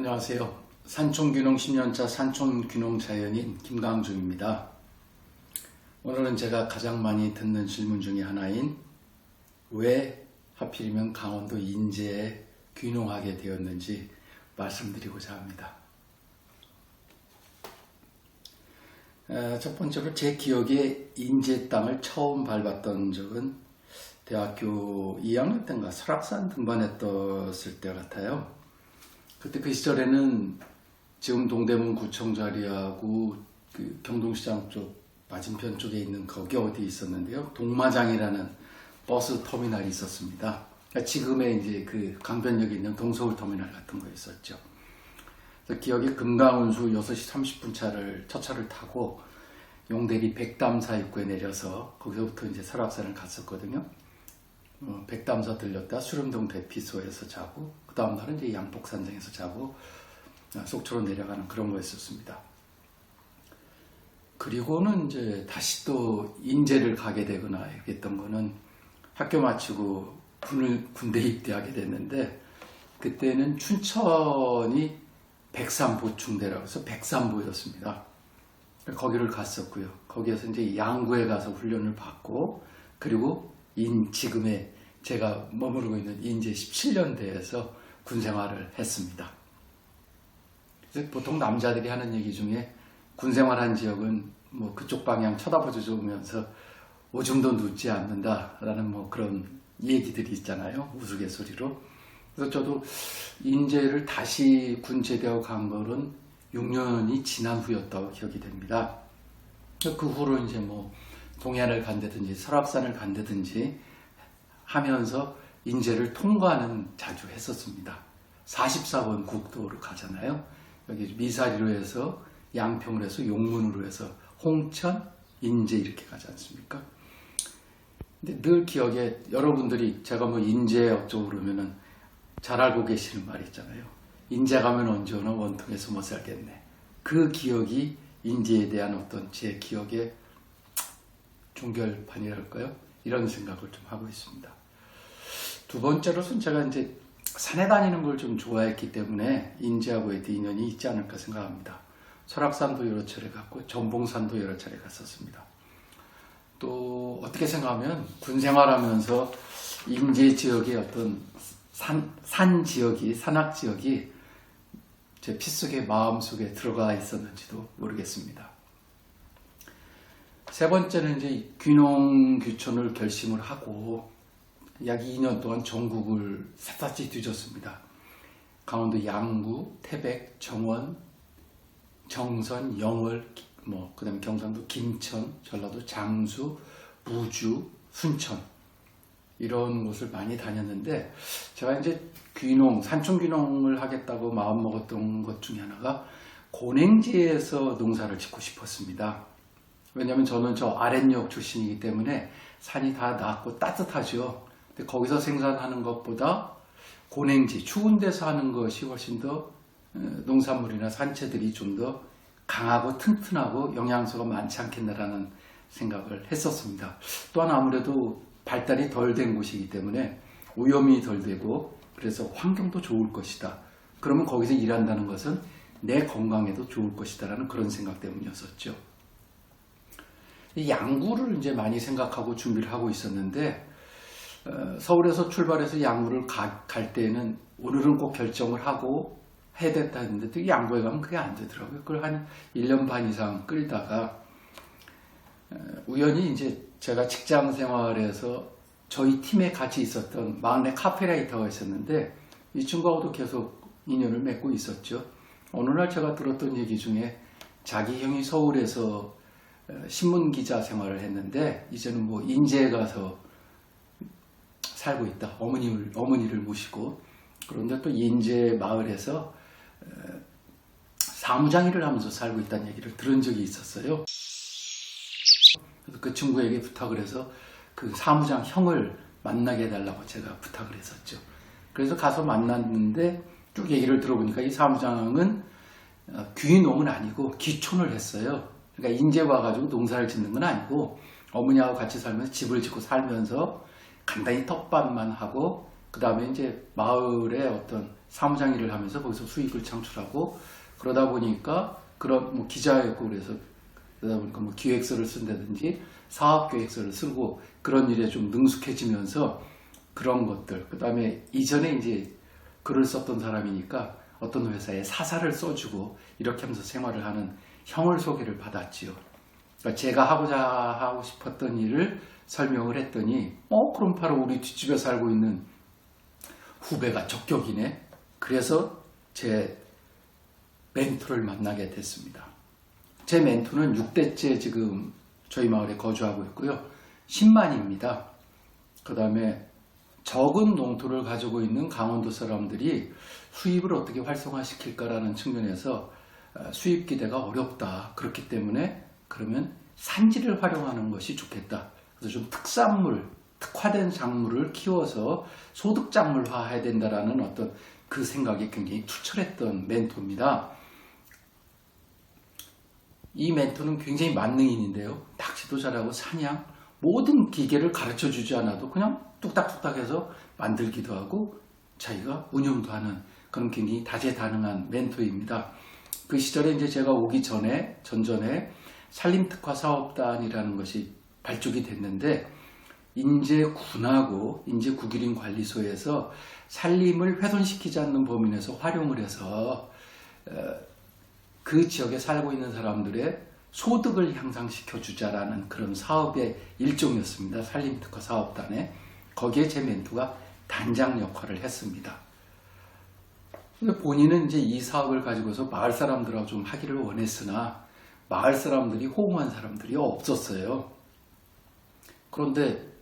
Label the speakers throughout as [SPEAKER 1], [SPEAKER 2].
[SPEAKER 1] 안녕하세요. 산촌귀농 10년차 산촌귀농 자연인 김강중입니다. 오늘은 제가 가장 많이 듣는 질문 중에 하나인 왜 하필이면 강원도 인제에 귀농하게 되었는지 말씀드리고자 합니다. 첫 번째로 제 기억에 인제 땅을 처음 밟았던 적은 대학교 2학년 때인가 설악산 등반했을 때 같아요. 그때 그 시절에는 지금 동대문 구청 자리하고 그 경동시장 쪽 맞은편 쪽에 있는 거기 어디 있었는데요. 동마장이라는 버스 터미널이 있었습니다. 그러니까 지금의 이제 그 강변역에 있는 동서울 터미널 같은 거 있었죠. 그래서 기억에 금강운수 6시 30분 차를 첫 차를 타고 용대리 백담사 입구에 내려서 거기서부터 이제 설악산을 갔었거든요. 백담사 들렸다 수림동 대피소에서 자고 그 다음 날은 이제 양복산장에서 자고 속초로 내려가는 그런 거였었습니다. 그리고는 이제 다시 또 인제를 가게 되거나 했던 거는 학교 마치고 군대 입대하게 됐는데 그때는 춘천이 백삼보충대라고 해서 백삼보였습니다. 거기를 갔었고요. 거기에서 이제 양구에 가서 훈련을 받고 그리고 지금의 제가 머무르고 있는 인제 17년대에서 군 생활을 했습니다. 그래서 보통 남자들이 하는 얘기 중에 군 생활한 지역은 뭐 그쪽 방향 쳐다보면서 오줌도 눕지 않는다라는 뭐 그런 얘기들이 있잖아요. 우스갯소리로. 그래서 저도 인제를 다시 군 제대하고 간 거는 6년이 지난 후였다고 기억이 됩니다. 그 후로 이제 뭐 동해안을 간다든지 설악산을 간다든지 하면서 인제를 통과는 자주 했었습니다. 44번 국도로 가잖아요. 여기 미사리로 해서 양평으로 해서 용문으로 해서 홍천, 인제 이렇게 가지 않습니까? 근데 늘 기억에 여러분들이 제가 뭐 인제 어쩌고 그러면은 잘 알고 계시는 말이 있잖아요. 인제 가면 언제 오나 원통에서 못 살겠네. 그 기억이 인제에 대한 어떤 제 기억의 종결판이랄까요? 이런 생각을 좀 하고 있습니다. 두 번째로는 제가 이제 산에 다니는 걸 좀 좋아했기 때문에 인제하고의 인연이 있지 않을까 생각합니다. 설악산도 여러 차례 갔고 전봉산도 여러 차례 갔었습니다. 또 어떻게 생각하면 군 생활하면서 인제 지역의 어떤 산 지역이 산악 지역이 제 피 속에 마음 속에 들어가 있었는지도 모르겠습니다. 세 번째는 이제 귀농 귀촌을 결심을 하고 약 2년 동안 전국을 샅샅이 뒤졌습니다. 강원도 양구, 태백, 정원, 정선, 영월, 그다음에 경상도 김천, 전라도 장수, 무주, 순천 이런 곳을 많이 다녔는데 제가 이제 산촌 귀농을 하겠다고 마음 먹었던 것 중에 하나가 고냉지에서 농사를 짓고 싶었습니다. 왜냐하면 저는 저 아랫역 출신이기 때문에 산이 다 낮고 따뜻하죠. 근데 거기서 생산하는 것보다 고냉지, 추운 데서 하는 것이 훨씬 더 농산물이나 산채들이 좀 더 강하고 튼튼하고 영양소가 많지 않겠나라는 생각을 했었습니다. 또한 아무래도 발달이 덜 된 곳이기 때문에 오염이 덜 되고 그래서 환경도 좋을 것이다. 그러면 거기서 일한다는 것은 내 건강에도 좋을 것이다 라는 그런 생각 때문이었었죠. 이 양구를 이제 많이 생각하고 준비를 하고 있었는데 서울에서 출발해서 양구를 갈 때는 오늘은 꼭 결정을 하고 해야 됐다 했는데 또 양구에 가면 그게 안 되더라고요. 그걸 한 1년 반 이상 끌다가 우연히 이제 제가 직장 생활에서 저희 팀에 같이 있었던 막내 카페라이터가 있었는데 이 친구하고도 계속 인연을 맺고 있었죠. 어느 날 제가 들었던 얘기 중에 자기 형이 서울에서 신문기자 생활을 했는데 이제는 뭐 인제에 가서 살고 있다. 어머니를 모시고 그런데 또 인제 마을에서 사무장 일을 하면서 살고 있다는 얘기를 들은 적이 있었어요. 그래서 그 친구에게 부탁을 해서 그 사무장 형을 만나게 해달라고 제가 부탁을 했었죠. 그래서 가서 만났는데 쭉 얘기를 들어보니까 이 사무장은 귀농은 아니고 귀촌을 했어요. 그러니까 인제 와가지고 농사를 짓는 건 아니고 어머니하고 같이 살면서 집을 짓고 살면서 간단히 텃밭만 하고 그 다음에 이제 마을에 어떤 사무장 일을 하면서 거기서 수익을 창출하고 그러다 보니까 그런 뭐 기자였고 그러다 보니까 뭐 기획서를 쓴다든지 사업 계획서를 쓰고 그런 일에 좀 능숙해지면서 그런 것들. 그 다음에 이전에 이제 글을 썼던 사람이니까 어떤 회사에 사사를 써주고 이렇게 하면서 생활을 하는 형을 소개를 받았지요. 그러니까 제가 하고 싶었던 일을 설명을 했더니 그럼 바로 우리 뒷집에 살고 있는 후배가 적격이네. 그래서 제 멘토를 만나게 됐습니다. 제 멘토는 6대째 지금 저희 마을에 거주하고 있고요. 10만입니다. 그 다음에 적은 농토를 가지고 있는 강원도 사람들이 수입을 어떻게 활성화시킬까라는 측면에서 수입 기대가 어렵다. 그렇기 때문에 그러면 산지를 활용하는 것이 좋겠다. 그래서 좀 특산물, 특화된 작물을 키워서 소득 작물화해야 된다라는 어떤 그 생각이 굉장히 투철했던 멘토입니다. 이 멘토는 굉장히 만능인인데요. 낚시도 잘하고 사냥, 모든 기계를 가르쳐 주지 않아도 그냥 뚝딱뚝딱 해서 만들기도 하고 자기가 운영도 하는 그런 굉장히 다재다능한 멘토입니다. 그 시절에 이제 제가 오기 전전에 산림특화 사업단이라는 것이 발족이 됐는데 인제군하고 인제국유林관리소에서 산림을 훼손시키지 않는 범위 내에서 활용을 해서 그 지역에 살고 있는 사람들의 소득을 향상시켜 주자라는 그런 사업의 일종이었습니다. 산림특화 사업단에. 거기에 제 멘토가 단장 역할을 했습니다. 근데 본인은 이제 이 사업을 가지고서 마을 사람들하고 좀 하기를 원했으나 마을 사람들이 호응한 사람들이 없었어요. 그런데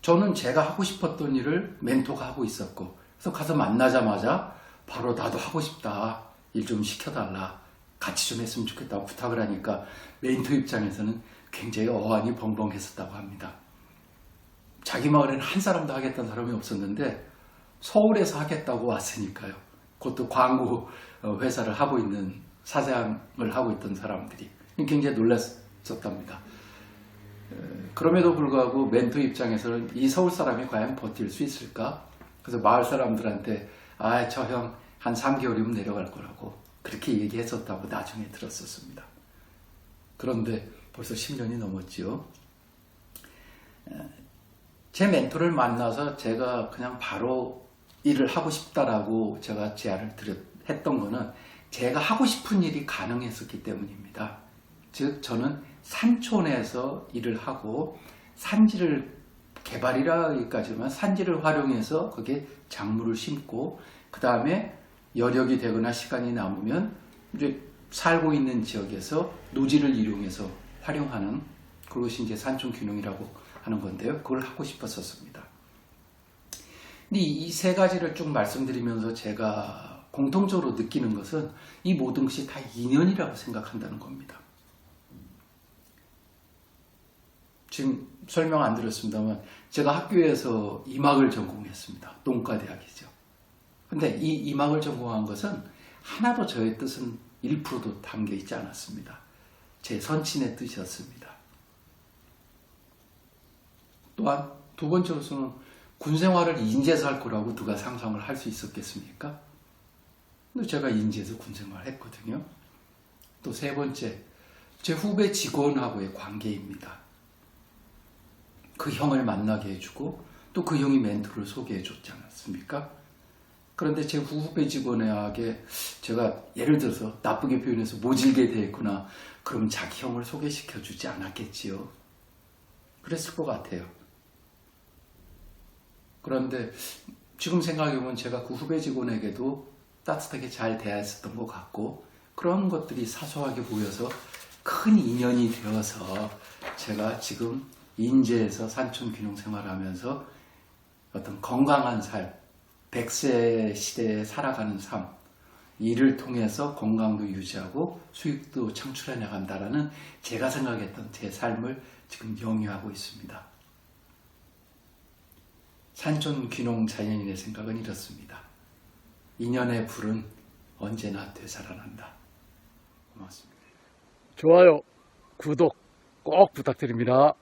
[SPEAKER 1] 저는 제가 하고 싶었던 일을 멘토가 하고 있었고, 그래서 가서 만나자마자 바로 나도 하고 싶다. 일 좀 시켜달라. 같이 좀 했으면 좋겠다고 부탁을 하니까 멘토 입장에서는 굉장히 어안이 벙벙했었다고 합니다. 자기 마을에는 한 사람도 하겠다는 사람이 없었는데 서울에서 하겠다고 왔으니까요. 그것도 광고 회사를 하고 있는 사장을 하고 있던 사람들이 굉장히 놀랐었답니다. 그럼에도 불구하고 멘토 입장에서는 이 서울 사람이 과연 버틸 수 있을까? 그래서 마을 사람들한테 저 형 한 3개월이면 내려갈 거라고 그렇게 얘기했었다고 나중에 들었었습니다. 그런데 벌써 10년이 넘었지요. 제 멘토를 만나서 제가 그냥 바로 일을 하고 싶다라고 제가 제안을 했던 거는 제가 하고 싶은 일이 가능했었기 때문입니다. 즉 저는 산촌에서 일을 하고 산지를 개발이라기까지만 산지를 활용해서 거기에 작물을 심고 그 다음에 여력이 되거나 시간이 남으면 이제 살고 있는 지역에서 노지를 이용해서 활용하는 그것이 이제 산촌 균형이라고 하는 건데요. 그걸 하고 싶었었습니다. 근데 이 세 가지를 쭉 말씀드리면서 제가 공통적으로 느끼는 것은 이 모든 것이 다 인연이라고 생각한다는 겁니다. 지금 설명 안 드렸습니다만 제가 학교에서 이막을 전공했습니다. 농과대학이죠. 근데 이 이막을 전공한 것은 하나도 저의 뜻은 1%도 담겨 있지 않았습니다. 제 선친의 뜻이었습니다. 또한 두 번째로서는 군생활을 인제에서 할 거라고 누가 상상을 할 수 있었겠습니까? 근데 제가 인제에서 군생활을 했거든요. 또 세 번째, 제 후배 직원하고의 관계입니다. 그 형을 만나게 해주고 또 그 형이 멘토를 소개해 줬지 않았습니까? 그런데 제 후배 직원에게 제가 예를 들어서 나쁘게 표현해서 모질게 대했구나. 그럼 자기 형을 소개시켜 주지 않았겠지요. 그랬을 것 같아요. 그런데 지금 생각해보면 제가 그 후배 직원에게도 따뜻하게 잘 대했었던 것 같고 그런 것들이 사소하게 보여서 큰 인연이 되어서 제가 지금 인제에서 산촌 균형 생활을 하면서 어떤 건강한 삶, 100세 시대에 살아가는 삶, 이를 통해서 건강도 유지하고 수익도 창출해 나간다라는 제가 생각했던 제 삶을 지금 영위하고 있습니다. 산촌 귀농 자연인의 생각은 이렇습니다. 인연의 불은 언제나 되살아난다. 고맙습니다.
[SPEAKER 2] 좋아요, 구독 꼭 부탁드립니다.